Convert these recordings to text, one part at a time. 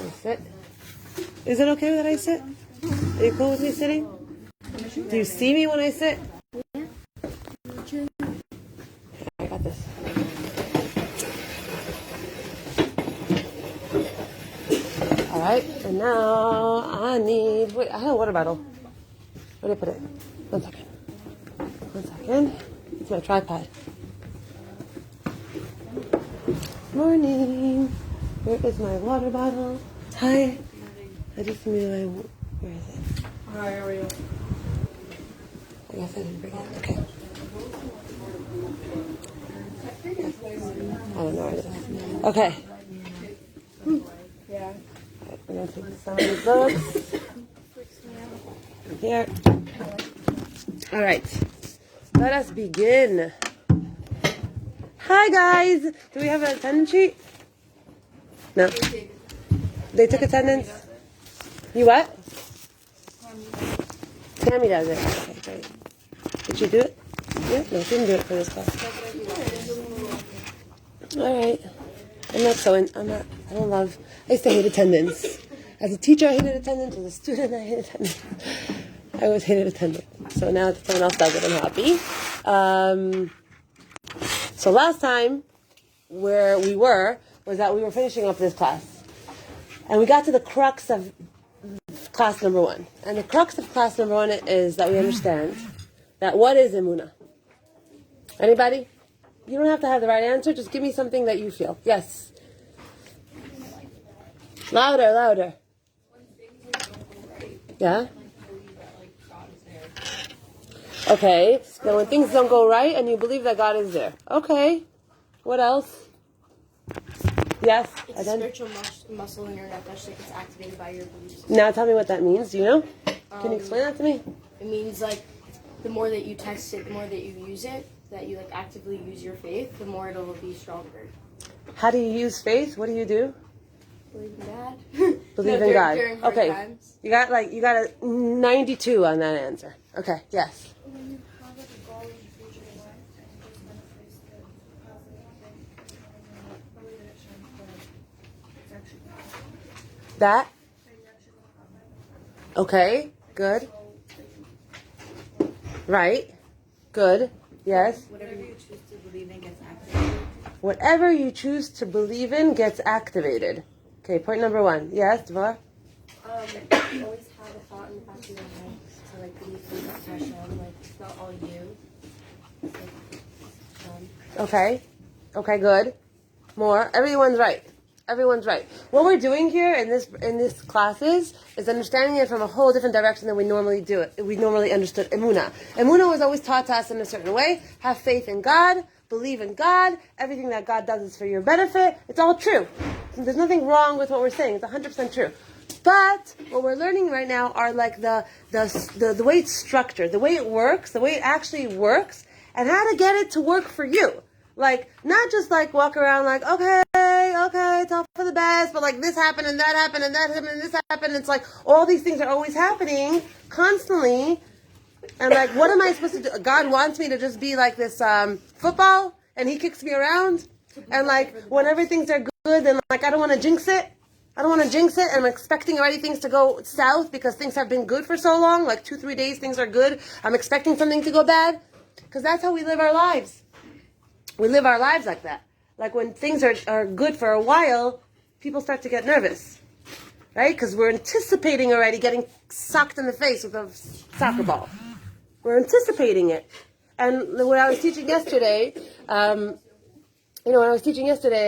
I sit. Is it okay that I sit? Are you cool with me sitting? Do you see me when I sit? Yeah. I got this. Alright, and now I need... Wait, I have a water bottle. Where did I put it? 1 second. 1 second. It's my tripod. Morning. Where is my water bottle? Hi. I just knew where is it? Hi, how are you? I guess I didn't bring it. Okay. I don't know where it is. Okay. Yeah. Alright, we're going to take some of these books. Here. Alright. Let us begin. Hi, guys. Do we have an attendance sheet? No. They took attendance? You what? Tammy does it. Okay, great. Did you do it? Yeah? No, she didn't do it for this class. Alright. I used to hate attendance. As a teacher, I hated attendance. As a student, I hated attendance. I always hated attendance. So now that someone else does it, I'm happy. So last time, where we were, was that we were finishing up this class. And we got to the crux of class number 1. And the crux of class number 1 is that we understand that what is Emunah? Anybody? You don't have to have the right answer. Just give me something that you feel. Yes. Louder, louder. Yeah? Okay. Now when things don't go right and you believe that God is there. Okay. What else? Yes? It's a spiritual muscle in your nefesh that gets activated by your beliefs. Now tell me what that means. Do you know? Can you explain that to me? It means like the more that you test it, the more that you use it, that you like actively use your faith, the more it'll be stronger. How do you use faith? What do you do? Believe in God. Believe in God. During hard Okay. times. You got a 92 on that answer. Okay. Yes. When you have like a goal in your future life and it just manifests the positive things, believe it shines bright. It's actually possible. That. So you actually don't have it. Okay. Good. Right. Good. Yes. Whatever you choose to believe in gets activated. Whatever you choose to believe in gets activated. Okay. Point number 1. Yes, Dvar? Always have a thought in the back of your head to like believe in Hashem. Like it's not all you. It's like, Okay. Okay. Good. More. Everyone's right. Everyone's right. What we're doing here in this classes is understanding it from a whole different direction than we normally do it. We normally understood Emunah. Emunah was always taught to us in a certain way. Have faith in God. Believe in God. Everything that God does is for your benefit. It's all true. There's nothing wrong with what we're saying. It's 100% true. But what we're learning right now are like the way it's structured, the way it works, the way it actually works, and how to get it to work for you. Like, not just like walk around like, okay, it's all for the best, but like this happened and that happened and that happened and this happened. It's like all these things are always happening constantly. And like, what am I supposed to do? God wants me to just be like this football and he kicks me around. And like, whenever things are good, then like, I don't want to jinx it. And I'm expecting already things to go south because things have been good for so long. Like 2-3 days, things are good. I'm expecting something to go bad. Because that's how we live our lives. We live our lives like that. Like when things are good for a while, people start to get nervous. Right? Because we're anticipating already getting socked in the face with a soccer ball. We're anticipating it. And when I was teaching yesterday,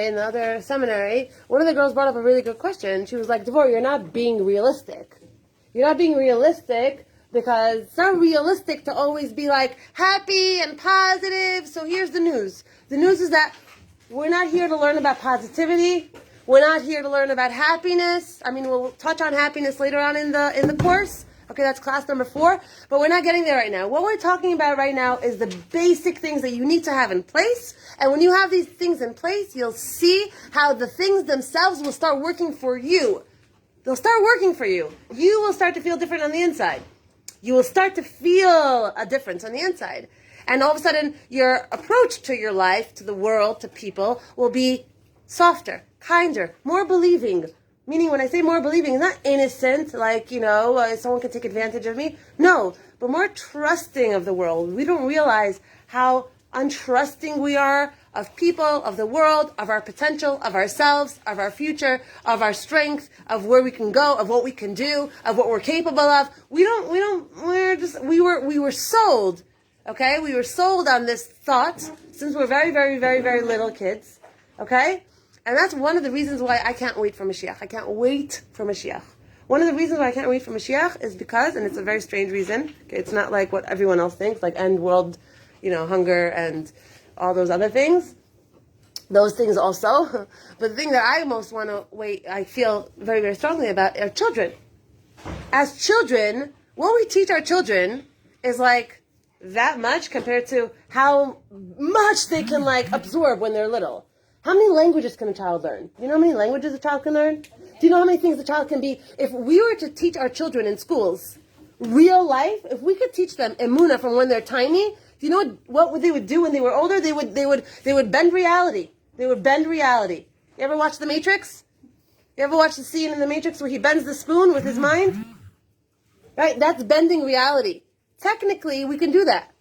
in the other seminary, one of the girls brought up a really good question. She was like, Devor, you're not being realistic. You're not being realistic because it's not realistic to always be like happy and positive. So here's the news. The news is that we're not here to learn about positivity. We're not here to learn about happiness. I mean, we'll touch on happiness later on in the course. Okay, that's class number 4. But we're not getting there right now. What we're talking about right now is the basic things that you need to have in place. And when you have these things in place, you'll see how the things themselves will start working for you. They'll start working for you. You will start to feel different on the inside. You will start to feel a difference on the inside. And all of a sudden, your approach to your life, to the world, to people, will be softer, kinder, more believing, Meaning, when I say more believing, it's not innocent, like, someone can take advantage of me. No, but more trusting of the world. We don't realize how untrusting we are of people, of the world, of our potential, of ourselves, of our future, of our strength, of where we can go, of what we can do, of what we're capable of. We were sold, okay? We were sold on this thought since we're very, very, very, very little kids, okay? And that's one of the reasons why I can't wait for Mashiach. I can't wait for Mashiach. One of the reasons why I can't wait for Mashiach is because, and it's a very strange reason, okay, it's not like what everyone else thinks, like end world, hunger and all those other things. Those things also. But the thing that I most want to I feel very, very strongly about are children. As children, what we teach our children is like that much compared to how much they can absorb when they're little. How many languages can a child learn? Do you know how many languages a child can learn? Do you know how many things a child can be? If we were to teach our children in schools real life, if we could teach them Emunah from when they're tiny, do you know what they would do when they were older? They would bend reality. They would bend reality. You ever watch The Matrix? You ever watch the scene in The Matrix where he bends the spoon with his mind? Right? That's bending reality. Technically, we can do that.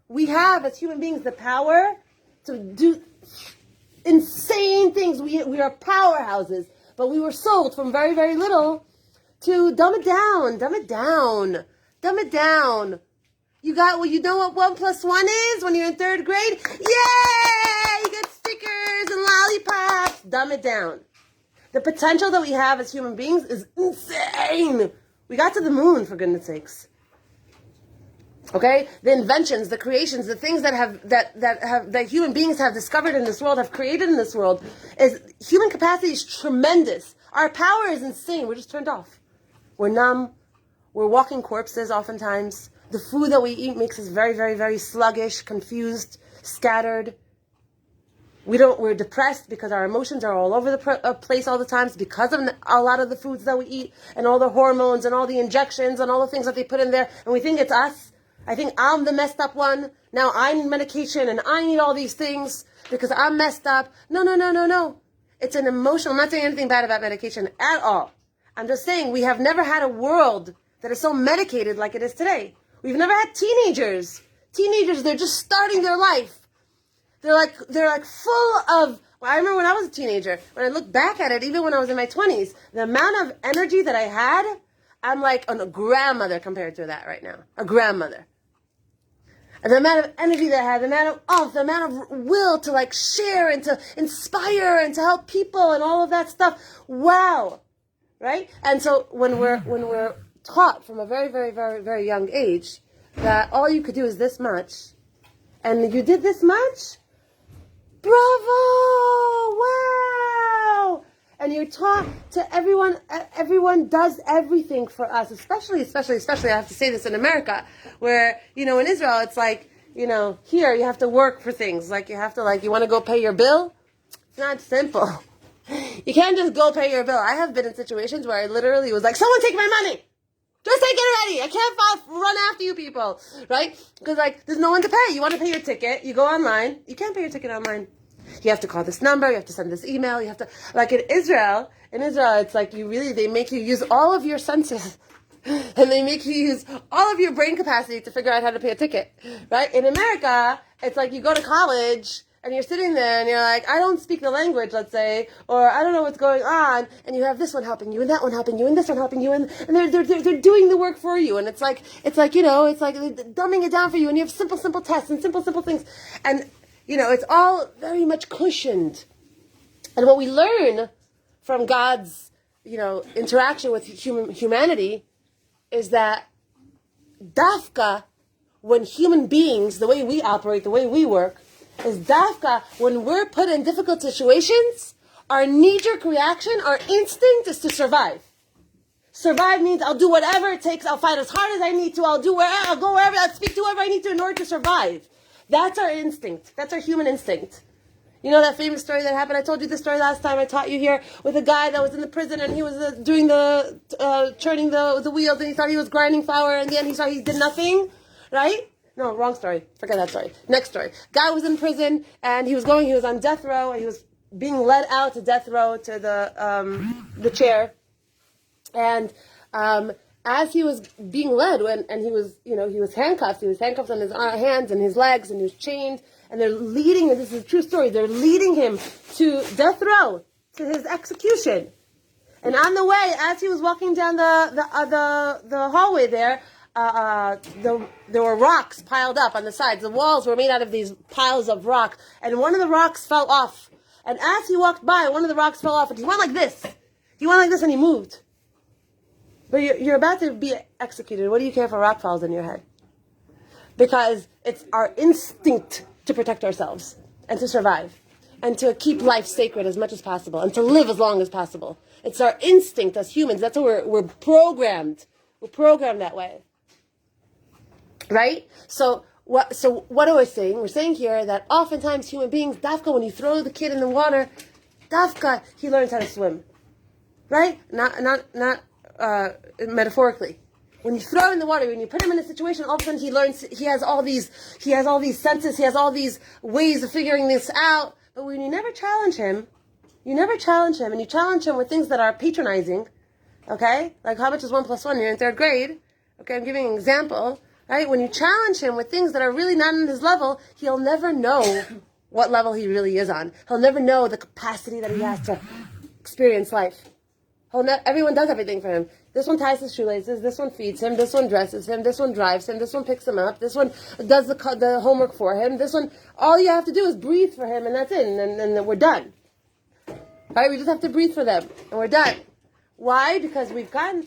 We have, as human beings, the power to do insane things. We are powerhouses. But we were sold from very, very little to dumb it down. You know what 1 + 1 is when you're in 3rd grade? Yay! You get stickers and lollipops. Dumb it down. The potential that we have as human beings is insane. We got to the moon, for goodness sakes. Okay? The inventions, the creations, the things that human beings have discovered in this world, have created in this world, human capacity is tremendous. Our power is insane. We're just turned off. We're numb. We're walking corpses oftentimes. The food that we eat makes us very, very, very sluggish, confused, scattered. We're depressed because our emotions are all over the place all the time because of a lot of the foods that we eat and all the hormones and all the injections and all the things that they put in there. And we think it's us. I think I'm the messed up one. Now I need medication and I need all these things because I'm messed up. No. It's an emotional. I'm not saying anything bad about medication at all. I'm just saying we have never had a world that is so medicated like it is today. We've never had teenagers. They're just starting their life. They're like full of, I remember when I was a teenager, when I look back at it, even when I was in my 20s, the amount of energy that I had, I'm like a grandmother compared to that right now. A grandmother. And the amount of energy that I had, the amount of will to share and to inspire and to help people and all of that stuff. Wow. Right? And so when we're taught from a very, very, very, very young age that all you could do is this much, and you did this much, bravo, wow, and you're taught to everyone does everything for us, especially, I have to say this in America, where, in Israel, it's here you have to work for things, you have to, you want to go pay your bill? It's not simple. You can't just go pay your bill. I have been in situations where I literally was like, someone take my money! Just take it already. I can't run after you people, right? Because there's no one to pay. You want to pay your ticket, you go online. You can't pay your ticket online. You have to call this number. You have to send this email. You have to, in Israel, it's they make you use all of your senses. And they make you use all of your brain capacity to figure out how to pay a ticket, right? In America, it's you go to college and you're sitting there and you're like, I don't speak the language, let's say, or I don't know what's going on, and you have this one helping you, and that one helping you, and this one helping you, and they're doing the work for you, and it's like dumbing it down for you, and you have simple tests and simple things, and it's all very much cushioned. And what we learn from God's interaction with humanity is that dafka, when human beings, the way we operate, the way we work, is dafka, when we're put in difficult situations, our knee-jerk reaction, our instinct is to survive. Survive means I'll do whatever it takes, I'll fight as hard as I need to, I'll go wherever, I'll speak to whoever I need to in order to survive. That's our instinct. That's our human instinct. You know that famous story that happened? I told you the story last time I taught you here with a guy that was in the prison and he was doing churning the wheels and he thought he was grinding flour and then he saw he did nothing, right? No, wrong story. Forget that story. Next story. Guy was in prison and he was on death row and he was being led out to death row to the chair. And as he was being led, and he was, he was handcuffed. He was handcuffed on his hands and his legs, and he was chained. And they're leading him. This is a true story. They're leading him to death row, to his execution. And on the way, as he was walking down the hallway there were rocks piled up on the sides. The walls were made out of these piles of rock, and one of the rocks fell off. And as he walked by, one of the rocks fell off, and he went like this. He went like this, and he moved. But you're about to be executed. What do you care if a rock falls in your head? Because it's our instinct to protect ourselves and to survive and to keep life sacred as much as possible and to live as long as possible. It's our instinct as humans. That's what we're programmed. We're programmed that way. Right? So what are we saying? We're saying here that oftentimes human beings, dafka, when you throw the kid in the water, dafka, he learns how to swim. Right? Not metaphorically. When you throw him in the water, when you put him in a situation, all of a sudden he learns, he has all these senses, he has all these ways of figuring this out. But when you never challenge him, and you challenge him with things that are patronizing, okay? Like, how much is 1 + 1? You're in 3rd grade. Okay, I'm giving an example, right? When you challenge him with things that are really not on his level, he'll never know what level he really is on. He'll never know the capacity that he has to experience life. Everyone does everything for him. This one ties his shoelaces, this one feeds him, this one dresses him, this one drives him, this one picks him up, this one does the homework for him, this one, all you have to do is breathe for him, and that's it, and then we're done. Right? We just have to breathe for them, and we're done. Why? Because we've gotten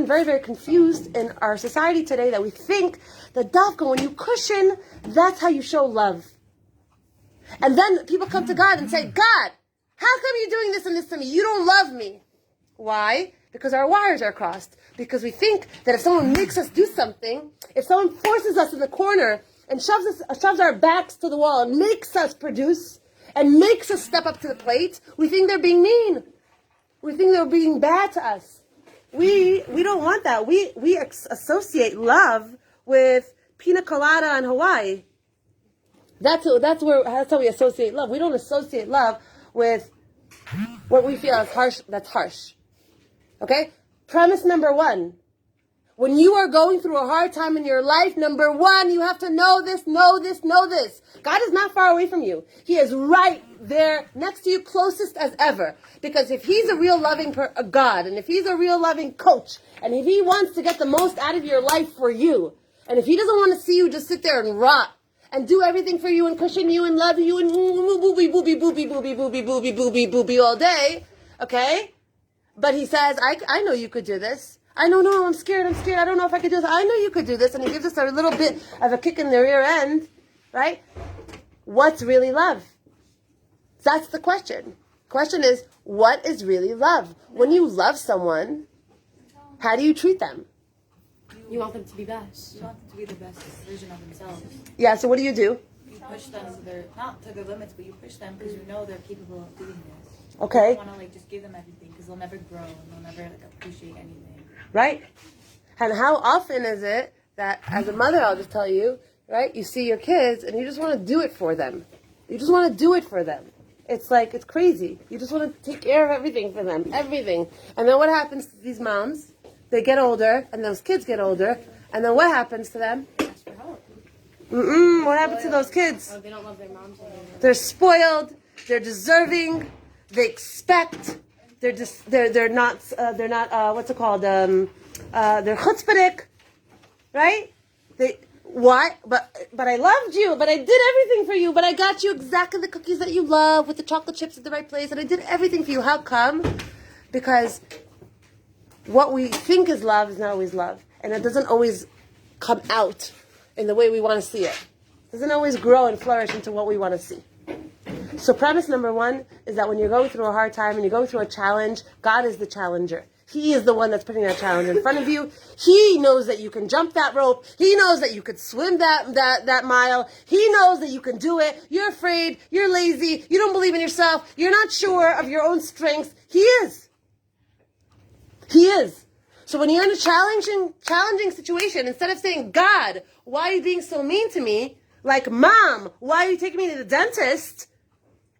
very, very confused in our society today that we think that dafka, when you cushion, that's how you show love. And then people come to God and say, God, how come you're doing this and this to me? You don't love me. Why? Because our wires are crossed. Because we think that if someone makes us do something, if someone forces us in the corner and shoves our backs to the wall and makes us produce and makes us step up to the plate, we think they're being mean. We think they're being bad to us. We don't want that. We associate love with pina colada in Hawaii. That's how we associate love. We don't associate love with what we feel is harsh. That's harsh. Okay? Premise number 1. When you are going through a hard time in your life, number 1, you have to know this. God is not far away from you. He is right there next to you, closest as ever. Because if he's a real loving God, and if he's a real loving coach, and if he wants to get the most out of your life for you, and if he doesn't want to see you just sit there and rot, and do everything for you, and cushion you, and love you, and booby all day, okay? But he says, I know you could do this. No, I'm scared. I don't know if I could do this. I know you could do this. And he gives us a little bit of a kick in the rear end, right? What's really love? That's the question. Question is, what is really love? When you love someone, how do you treat them? You want them to be best. You want them to be the best version of themselves. Yeah, so what do? You push them to not to their limits, but you push them because you know they're capable of doing this. Okay. You don't want to just give them everything because they'll never grow and they'll never appreciate anything. Right? And how often is it that, as a mother, I'll just tell you, right? You see your kids and you just want to do it for them. It's like, it's crazy. You just want to take care of everything for them. Everything. And then what happens to these moms? They get older, and those kids get older, and then what happens to them? Ask for help. What happens to those kids? Oh, they don't love their moms anymore. They're spoiled. They're deserving. They expect. They're not. What's it called? They're chutzpahdik, right? Why? But I loved you. But I did everything for you. But I got you exactly the cookies that you love with the chocolate chips at the right place, and I did everything for you. How come? Because what we think is love is not always love, and it doesn't always come out in the way we want to see it. It doesn't always grow and flourish into what we want to see. So premise number 1 is that when you're going through a hard time and you're going through a challenge, God is the challenger. He is the one that's putting that challenge in front of you. He knows that you can jump that rope. He knows that you could swim that mile. He knows that you can do it. You're afraid. You're lazy. You don't believe in yourself. You're not sure of your own strengths. He is. He is. So when you're in a challenging situation, instead of saying, God, why are you being so mean to me? Like, Mom, why are you taking me to the dentist?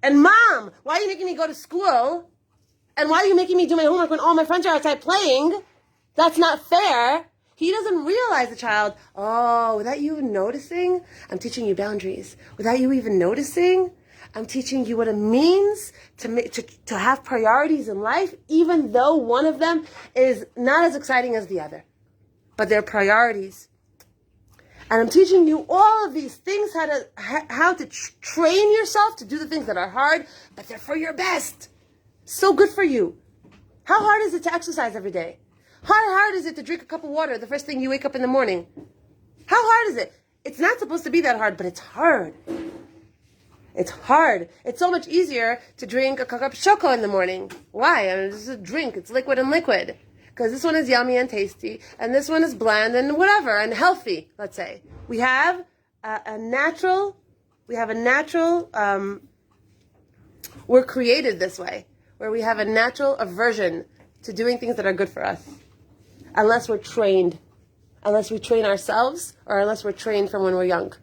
And Mom, why are you making me go to school? And why are you making me do my homework when all my friends are outside playing? That's not fair. He doesn't realize the child, oh, without you even noticing, I'm teaching you boundaries. Without you even noticing, I'm teaching you what it means to have priorities in life, even though one of them is not as exciting as the other. But they're priorities. And I'm teaching you all of these things, how to train yourself to do the things that are hard, but they're for your best. So good for you. How hard is it to exercise every day? How hard is it to drink a cup of water the first thing you wake up in the morning? How hard is it? It's not supposed to be that hard, but it's hard. It's hard. It's so much easier to drink a cup of choco in the morning. Why? I mean, it's a drink. It's liquid and liquid. Because this one is yummy and tasty, and this one is bland and whatever, and healthy, let's say. We have a natural, we're created this way, where we have a natural aversion to doing things that are good for us. Unless we're trained. Unless we train ourselves, or unless we're trained from when we're young.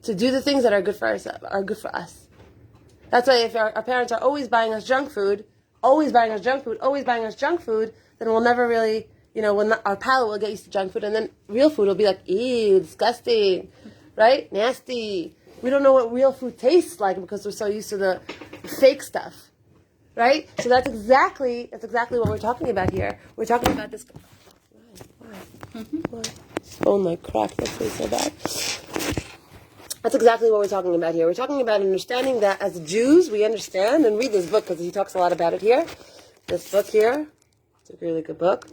To do the things that are good for us. That's why if our parents are always buying us junk food, then we'll never really, when our palate will get used to junk food, and then real food will be like, ew, disgusting, right? Nasty. We don't know what real food tastes like because we're so used to the fake stuff, right? So that's exactly what we're talking about here. We're talking about this. Why? This phone like cracked. That's why so bad. That's exactly what we're talking about here. We're talking about understanding that as Jews, we understand, and read this book because he talks a lot about it here. This book here, it's a really good book.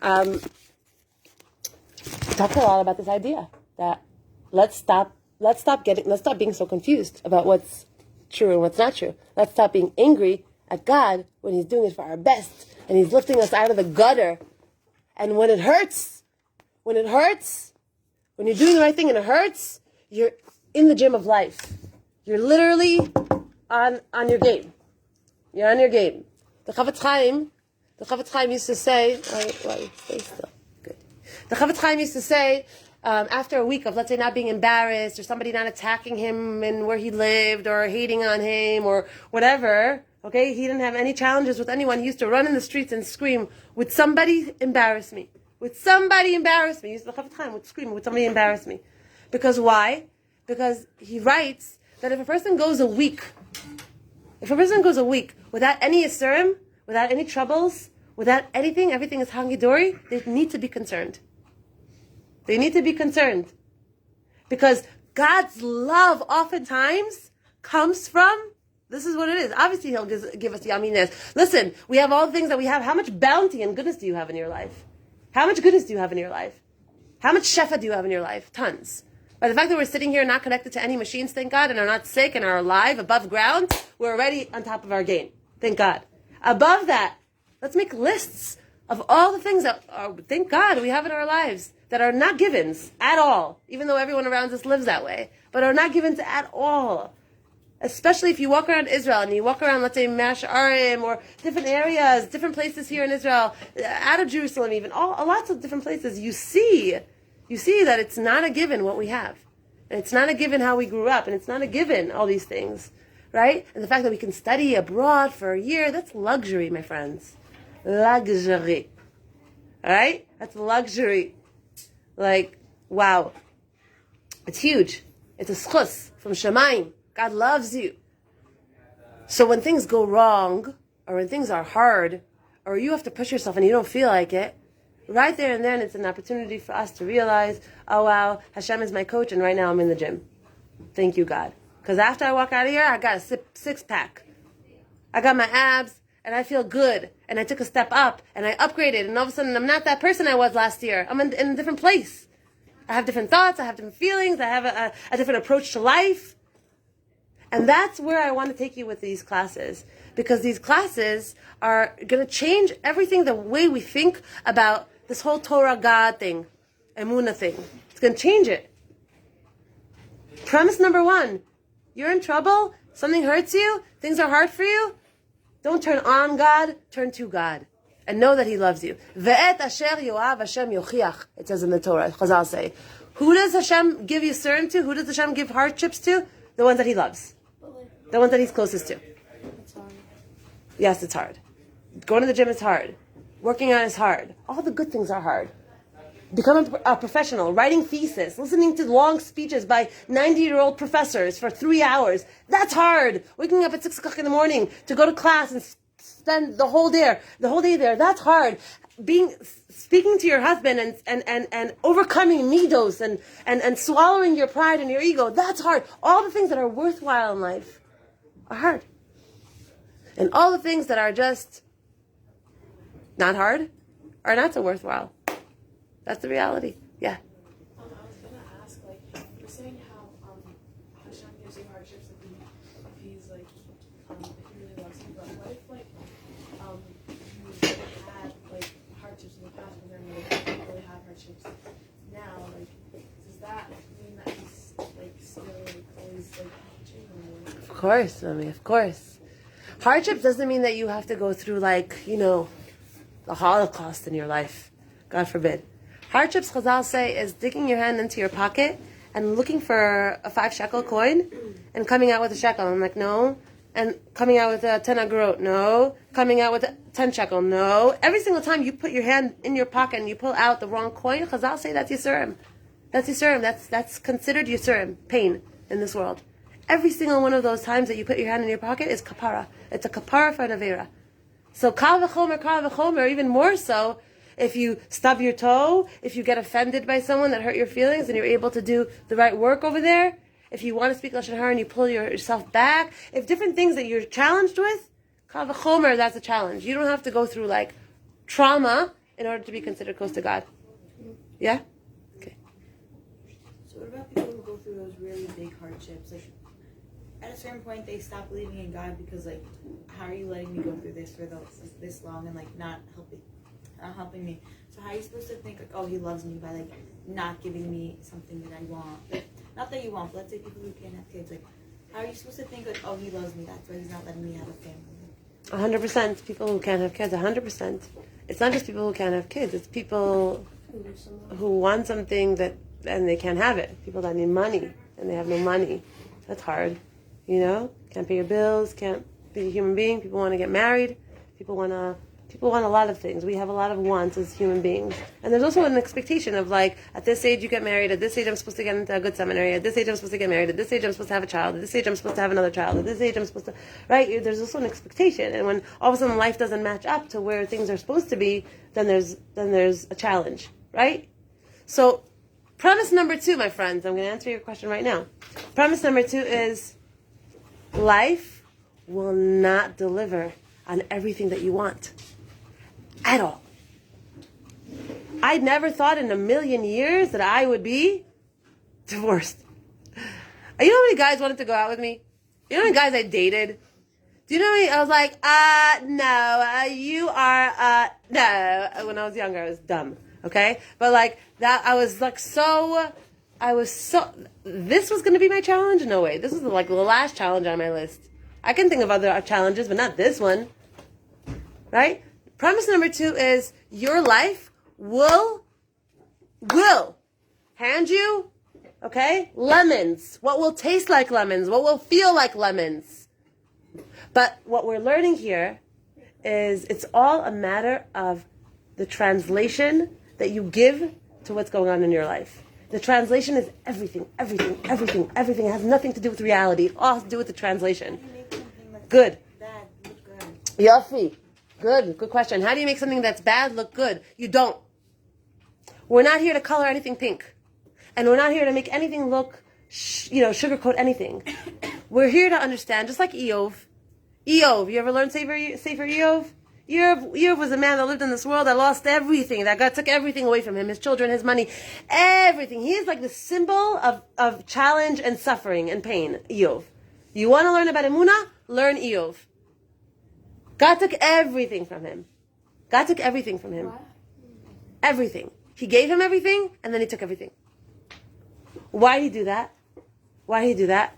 Talks a lot about this idea that let's stop being so confused about what's true and what's not true. Let's stop being angry at God when He's doing it for our best and He's lifting us out of the gutter. And when it hurts, when you're doing the right thing and it hurts, you're in the gym of life. You're literally on your game. You're on your game. The Chavetz Chaim used to say, why stay still? Good. The Chavetz Chaim used to say, after a week of, let's say, not being embarrassed or somebody not attacking him and where he lived or hating on him or whatever, okay, he didn't have any challenges with anyone. He used to run in the streets and scream, would somebody embarrass me? Would somebody embarrass me? He used to, the Chavetz Chaim would scream, would somebody embarrass me? Because why? Because he writes that if a person goes a week without any isurim, without any troubles, without anything, everything is hangidori, they need to be concerned. They need to be concerned. Because God's love oftentimes comes from, this is what it is. Obviously, He'll give us yaminess. Listen, we have all the things that we have. How much bounty and goodness do you have in your life? How much goodness do you have in your life? How much shefa do you have in your life? Tons. By the fact that we're sitting here not connected to any machines, thank God, and are not sick and are alive above ground, we're already on top of our game. Thank God. Above that, let's make lists of all the things that, thank God, we have in our lives that are not givens at all, even though everyone around us lives that way, but are not givens at all. Especially if you walk around Israel and you walk around, let's say, Mesh Arim or different areas, different places here in Israel, out of Jerusalem even, lots of different places, you see that it's not a given what we have. And it's not a given how we grew up, and it's not a given all these things, right? And the fact that we can study abroad for a year, that's luxury, my friends. Luxury. All right? That's luxury. Like, wow. It's huge. It's a schus from Shemayim. God loves you. So when things go wrong, or when things are hard, or you have to push yourself and you don't feel like it, right there and then it's an opportunity for us to realize, oh wow, Hashem is my coach and right now I'm in the gym. Thank you, God. Because after I walk out of here, I got a six-pack. I got my abs and I feel good. And I took a step up and I upgraded and all of a sudden I'm not that person I was last year. I'm in a different place. I have different thoughts, I have different feelings, I have a different approach to life. And that's where I want to take you with these classes. Because these classes are going to change everything, the way we think about this whole Torah God thing, Emunah thing. It's going to change it. Premise number 1, you're in trouble, something hurts you, things are hard for you, don't turn on God, turn to God. And know that He loves you. Ve'et asher yoav Hashem yochiach, it says in the Torah, Chazal say. Who does Hashem give Yisurim to? Who does Hashem give hardships to? The ones that He loves. The ones that He's closest to. It's hard. Yes, it's hard. Going to the gym is hard. Working out is hard. All the good things are hard. Becoming a professional, writing thesis, listening to long speeches by 90-year-old professors for 3 hours. That's hard. Waking up at 6 o'clock in the morning to go to class and spend the whole day there. That's hard. Speaking to your husband and overcoming midos and swallowing your pride and your ego. That's hard. All the things that are worthwhile in life are hard. And all the things that are just not hard are not so worthwhile. That's the reality. Yeah. I was gonna ask, like, you're saying how Hashem gives you hardships if he's like if he really loves you, but what if like you had like hardships in the past, but then like you don't really have hardships now? Like, does that mean that he's like still like always like teaching or? Of course, Mami, of course. Hardship doesn't mean that you have to go through like, the Holocaust in your life. God forbid. Hardships, Chazal say, is digging your hand into your pocket and looking for a 5 shekel coin and coming out with a shekel. I'm like, no. And coming out with a 10 agrot, no. Coming out with a 10 shekel, no. Every single time you put your hand in your pocket and you pull out the wrong coin, Chazal say that's Yisurim. That's Yisurim. That's considered Yisurim, pain in this world. Every single one of those times that you put your hand in your pocket is kapara. It's a kapara for an avera. So kal v'chomer, even more so, if you stub your toe, if you get offended by someone that hurt your feelings and you're able to do the right work over there, if you want to speak Lashon Hara and you pull yourself back, if different things that you're challenged with, kal v'chomer, that's a challenge. You don't have to go through like trauma in order to be considered close to God. Yeah? Okay. So what about people who go through those really big hardships? Like, at a certain point, they stop believing in God because, like, how are you letting me go through this for this long and like not helping me? So how are you supposed to think like, oh, he loves me by like not giving me something that I want? Like, not that you want, but let's say people who can't have kids. Like, how are you supposed to think like, oh, he loves me, that's why he's not letting me have a family? 100%. People who can't have kids, 100%. It's not just people who can't have kids. It's people who want something and they can't have it. People that need money and they have no money. That's hard. Can't pay your bills, can't be a human being. People want to get married. People want a lot of things. We have a lot of wants as human beings. And there's also an expectation of like, at this age you get married, at this age I'm supposed to get into a good seminary, at this age I'm supposed to get married, at this age I'm supposed to have a child, at this age I'm supposed to have another child, at this age I'm supposed to, right? There's also an expectation. And when all of a sudden life doesn't match up to where things are supposed to be, then there's a challenge, right? So premise number 2, my friends, I'm going to answer your question right now. Premise number 2 is, life will not deliver on everything that you want. At all. I never thought in a million years that I would be divorced. You know how many guys wanted to go out with me? You know how many guys I dated? Do you know how many? I was like, no, you are, no. When I was younger, I was dumb. Okay? But like, that, I was this was going to be my challenge? No way. This was like the last challenge on my list. I can think of other challenges, but not this one. Right? Premise number 2 is your life will hand you, okay, lemons. What will taste like lemons. What will feel like lemons. But what we're learning here is it's all a matter of the translation that you give to what's going on in your life. The translation is everything. It has nothing to do with reality. It all has to do with the translation. Good. Bad, look good. Yafi. Good question. How do you make something that's bad look good? You don't. We're not here to color anything pink. And we're not here to make anything look, sugarcoat anything. We're here to understand, just like Eov. Eov, you ever learned Sefer Eov? Eov was a man that lived in this world that lost everything, that God took everything away from him, his children, his money, everything. He is like the symbol of challenge and suffering and pain, Eov. You want to learn about Emunah? Learn Eov. God took everything from him. What? Everything. He gave him everything, and then he took everything. Why did he do that?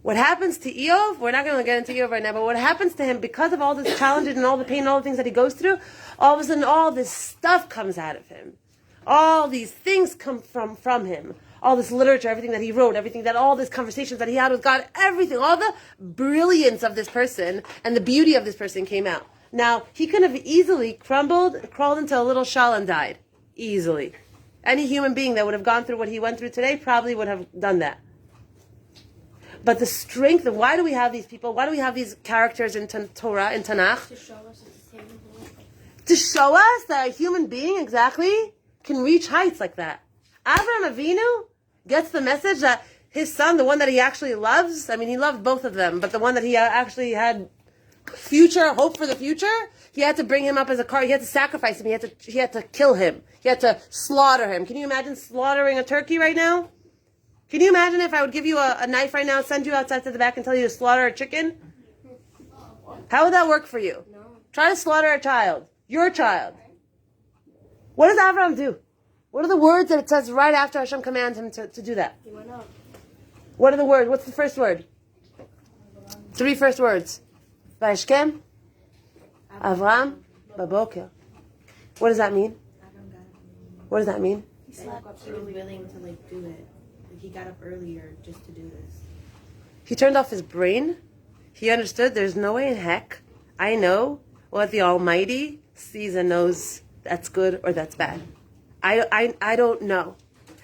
What happens to Eov, we're not going to get into Eov right now, but what happens to him because of all this challenges and all the pain and all the things that he goes through, all of a sudden all this stuff comes out of him. All these things come from him. All this literature, everything that he wrote, all these conversations that he had with God, everything, all the brilliance of this person and the beauty of this person came out. Now, he could have easily crawled into a little shell and died. Easily. Any human being that would have gone through what he went through today probably would have done that. But the strength of why do we have these people? Why do we have these characters in Torah, in Tanakh? To show us it's attainable. To show us that a human being, exactly, can reach heights like that. Avraham Avinu gets the message that his son, the one that he actually loves, I mean, he loved both of them, but the one that he actually had future, hope for the future, he had to bring him up as a car. He had to sacrifice him. He had to kill him. He had to slaughter him. Can you imagine slaughtering a turkey right now? Can you imagine if I would give you a knife right now, send you outside to the back and tell you to slaughter a chicken? How would that work for you? No. Try to slaughter a child. Your child. What does Avraham do? What are the words that it says right after Hashem commands him to do that? He went up. What are the words? What's the first word? 3 first words. Vayishkem, Avram, Baboker. What does that mean? What does that mean? He was willing to do it. He got up earlier just to do this. He turned off his brain. He understood there's no way in heck I know what the Almighty sees and knows that's good or that's bad. I don't know.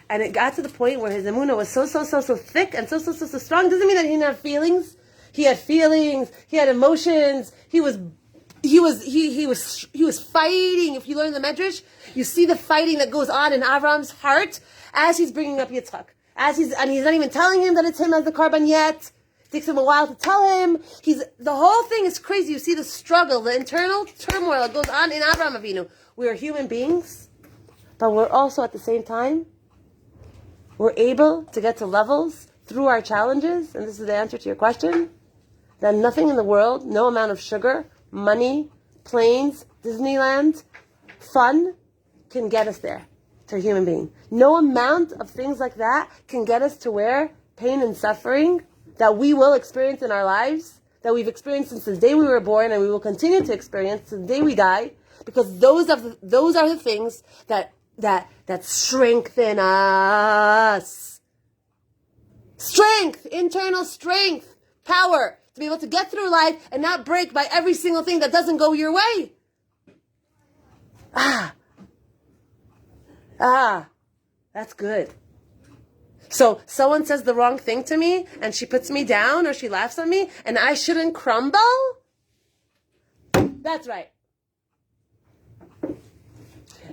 And it got to the point where his Emunah was so thick and so strong. Doesn't mean that he didn't have feelings. He had feelings. He had emotions. He was fighting. If you learn the Medrash, you see the fighting that goes on in Avram's heart as he's bringing up Yitzchak. And he's not even telling him that it's him as the Karban yet. It takes him a while to tell him. The whole thing is crazy. You see the struggle, the internal turmoil that goes on in Avraham Avinu. We are human beings, but we're also at the same time, we're able to get to levels through our challenges, and this is the answer to your question, that nothing in the world, no amount of sugar, money, planes, Disneyland, fun, can get us there, to a human being. No amount of things like that can get us to where pain and suffering that we will experience in our lives, that we've experienced since the day we were born and we will continue to experience to the day we die, because those are the things that strengthen us. Strength, internal strength, power, to be able to get through life and not break by every single thing that doesn't go your way. That's good. So someone says the wrong thing to me and she puts me down or she laughs at me and I shouldn't crumble? That's right.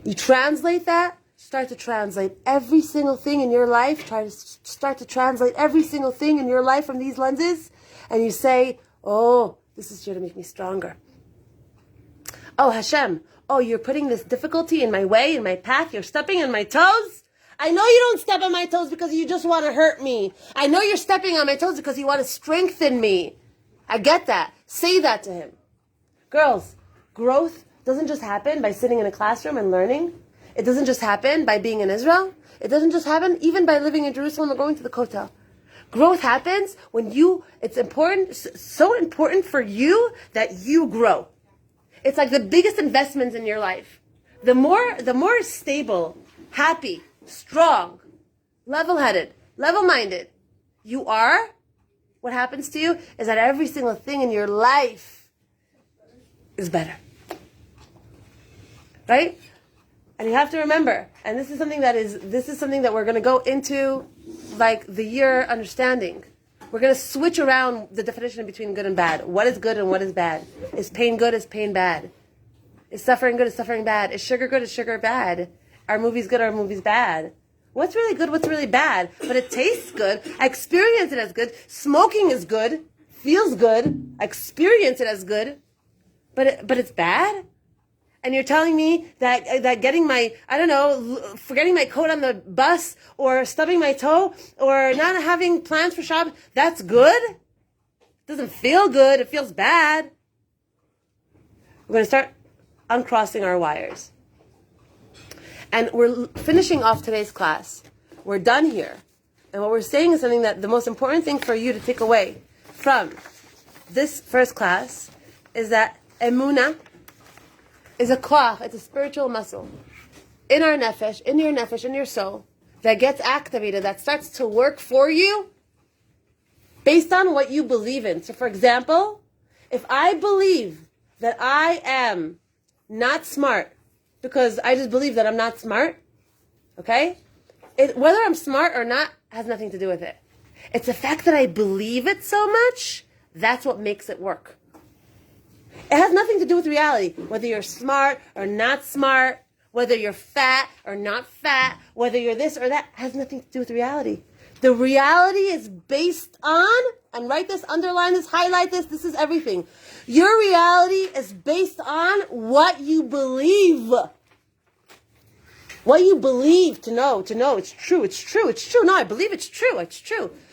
You translate that, start to translate every single thing in your life, try to start to translate every single thing in your life from these lenses, and you say, oh, this is here to make me stronger. Oh, Hashem, oh, you're putting this difficulty in my way, in my path, you're stepping on my toes? I know you don't step on my toes because you just want to hurt me. I know you're stepping on my toes because you want to strengthen me. I get that. Say that to him. Girls, growth doesn't just happen by sitting in a classroom and learning. It doesn't just happen by being in Israel. It doesn't just happen even by living in Jerusalem or going to the Kotel. Growth happens when it's important, so important for you that you grow. It's like the biggest investments in your life. The more stable, happy, strong, level-headed, level-minded you are, what happens to you is that every single thing in your life is better. Right? And you have to remember, and this is something that we're going to go into like the year understanding. We're going to switch around the definition between good and bad. What is good and what is bad? Is pain good? Is pain bad? Is suffering good? Is suffering bad? Is sugar good? Is sugar bad? Are movies good? Are movies bad? What's really good? What's really bad? But it tastes good. I experience it as good. Smoking is good. Feels good. I experience it as good. But it's bad? And you're telling me that getting forgetting my coat on the bus or stubbing my toe or not having plans for Shabbat, that's good? It doesn't feel good. It feels bad. We're going to start uncrossing our wires. And we're finishing off today's class. We're done here. And what we're saying is something that the most important thing for you to take away from this first class is that Emunah is a koach, it's a spiritual muscle in our nefesh, in your soul, that gets activated, that starts to work for you based on what you believe in. So for example, if I believe that I am not smart because I just believe that I'm not smart, okay? Whether I'm smart or not has nothing to do with it. It's the fact that I believe it so much, that's what makes it work. It has nothing to do with reality. Whether you're smart or not smart, whether you're fat or not fat, whether you're this or that, has nothing to do with reality. The reality is based on, and write this, underline this, highlight this, this is everything. Your reality is based on what you believe. What you believe to know, it's true. No, I believe it's true.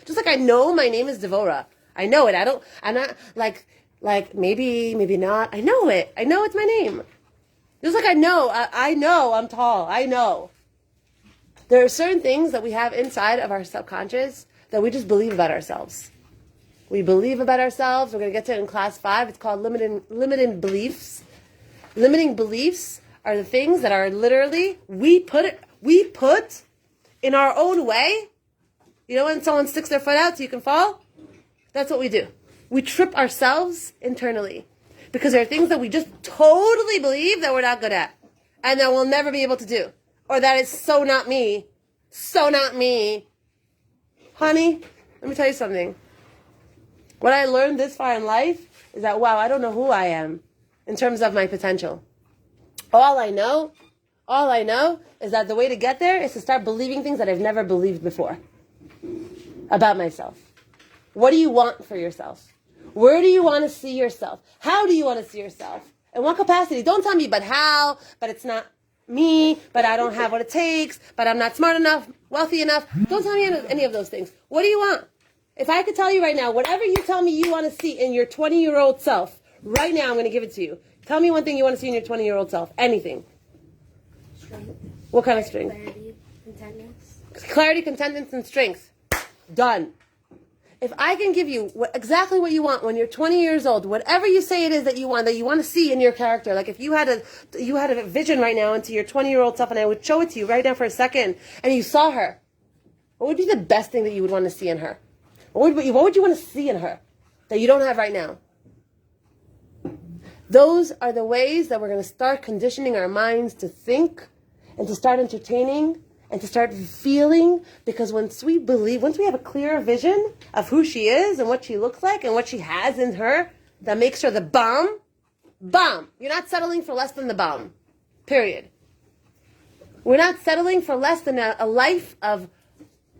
Just like I know my name is Devorah. I know it. I'm not like maybe not. I know it. I know it's my name. Just like I know I'm tall. I know. There are certain things that we have inside of our subconscious that we just believe about ourselves. We believe about ourselves. We're going to get to it in class 5. It's called limiting beliefs. Limiting beliefs are the things that are literally we put in our own way. You know when someone sticks their foot out so you can fall? That's what we do. We trip ourselves internally because there are things that we just totally believe that we're not good at and that we'll never be able to do. Or that is so not me. So not me. Honey, let me tell you something. What I learned this far in life is that, wow, I don't know who I am in terms of my potential. All I know is that the way to get there is to start believing things that I've never believed before about myself. What do you want for yourself? Where do you want to see yourself? How do you want to see yourself? In what capacity? Don't tell me, but how, but it's not me, but I don't have what it takes, but I'm not smart enough, wealthy enough. Don't tell me any of those things. What do you want? If I could tell you right now, whatever you tell me you want to see in your 20-year-old self, right now I'm going to give it to you. Tell me one thing you want to see in your 20-year-old self. Anything. Strength. What kind of strength? Clarity, contentness. Clarity, contentness, and strength. Done. If I can give you exactly what you want when you're 20 years old, whatever you say it is that you want to see in your character, like if you had a vision right now into your 20-year-old self, and I would show it to you right now for a second, and you saw her, what would be the best thing that you would want to see in her? What would you want to see in her that you don't have right now? Those are the ways that we're going to start conditioning our minds to think and to start entertaining and to start feeling, because once we have a clearer vision of who she is and what she looks like and what she has in her that makes her the bomb. You're not settling for less than the bomb. Period. We're not settling for less than a life of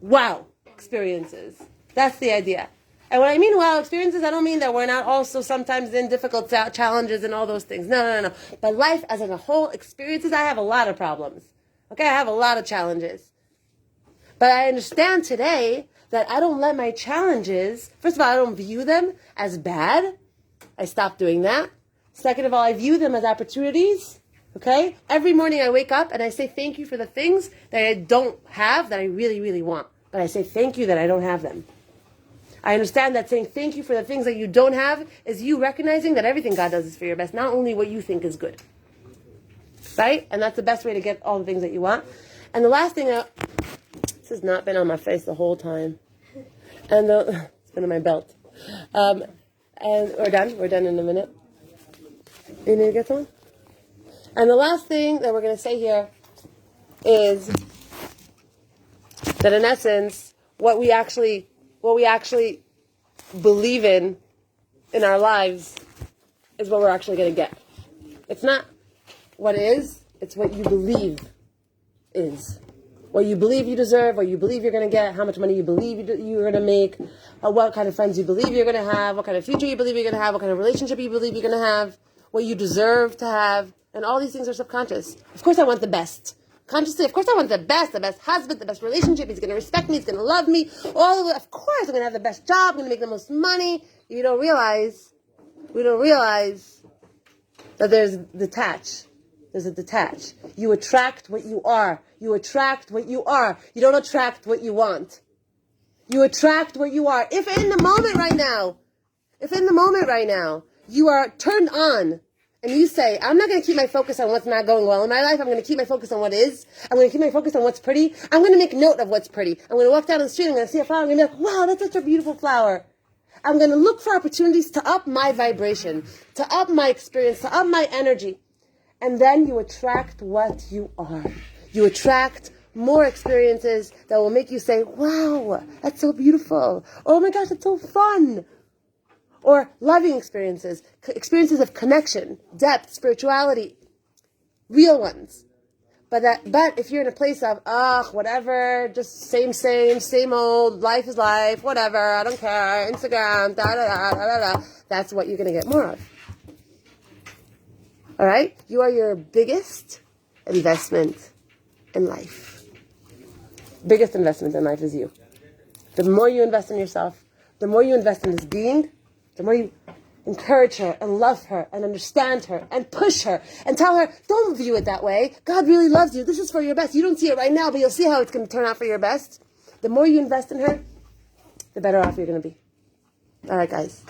wow experiences. That's the idea. And when I mean wow experiences, I don't mean that we're not also sometimes in difficult challenges and all those things. No. But life as a whole experiences, I have a lot of problems. Okay, I have a lot of challenges. But I understand today that I don't let my challenges, first of all, I don't view them as bad. I stopped doing that. Second of all, I view them as opportunities. Okay? Every morning I wake up and I say thank you for the things that I don't have that I really, really want. But I say thank you that I don't have them. I understand that saying thank you for the things that you don't have is you recognizing that everything God does is for your best, not only what you think is good. Right? And that's the best way to get all the things that you want. And the last thing, this has not been on my face the whole time. And it's been on my belt. And we're done. We're done in a minute. You need to get some? And the last thing that we're going to say here is that in essence, what we actually believe in our lives is what we're actually going to get. It's not what is, it's what you believe is. What you believe you deserve, what you believe you're going to get, how much money you believe you're going to make, what kind of friends you believe you're going to have, what kind of future you believe you're going to have, what kind of relationship you believe you're going to have, what you deserve to have, and all these things are subconscious. Of course I want the best. Consciously, of course I want the best husband, the best relationship, he's going to respect me, he's going to love me, of course I'm going to have the best job, I'm going to make the most money. We don't realize that there's a detach. You attract what you are. You attract what you are. You don't attract what you want. You attract what you are. If in the moment right now, you are turned on, and you say, I'm not going to keep my focus on what's not going well in my life. I'm going to keep my focus on what is. I'm going to keep my focus on what's pretty. I'm going to make note of what's pretty. I'm going to walk down the street, I'm going to see a flower, I'm going to be like, wow, that's such a beautiful flower. I'm going to look for opportunities to up my vibration, to up my experience, to up my energy. And then you attract what you are. You attract more experiences that will make you say, wow, that's so beautiful. Oh my gosh, that's so fun. Or loving experiences, experiences of connection, depth, spirituality, real ones. But if you're in a place of, whatever, just same old, life is life, whatever, I don't care, Instagram, da-da-da, that's what you're going to get more of. All right? You are your biggest investment in life. Biggest investment in life is you. The more you invest in yourself, the more you invest in this being, the more you encourage her and love her and understand her and push her and tell her, don't view it that way. God really loves you. This is for your best. You don't see it right now, but you'll see how it's going to turn out for your best. The more you invest in her, the better off you're going to be. All right, guys.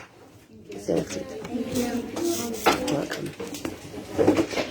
See you next week. Welcome.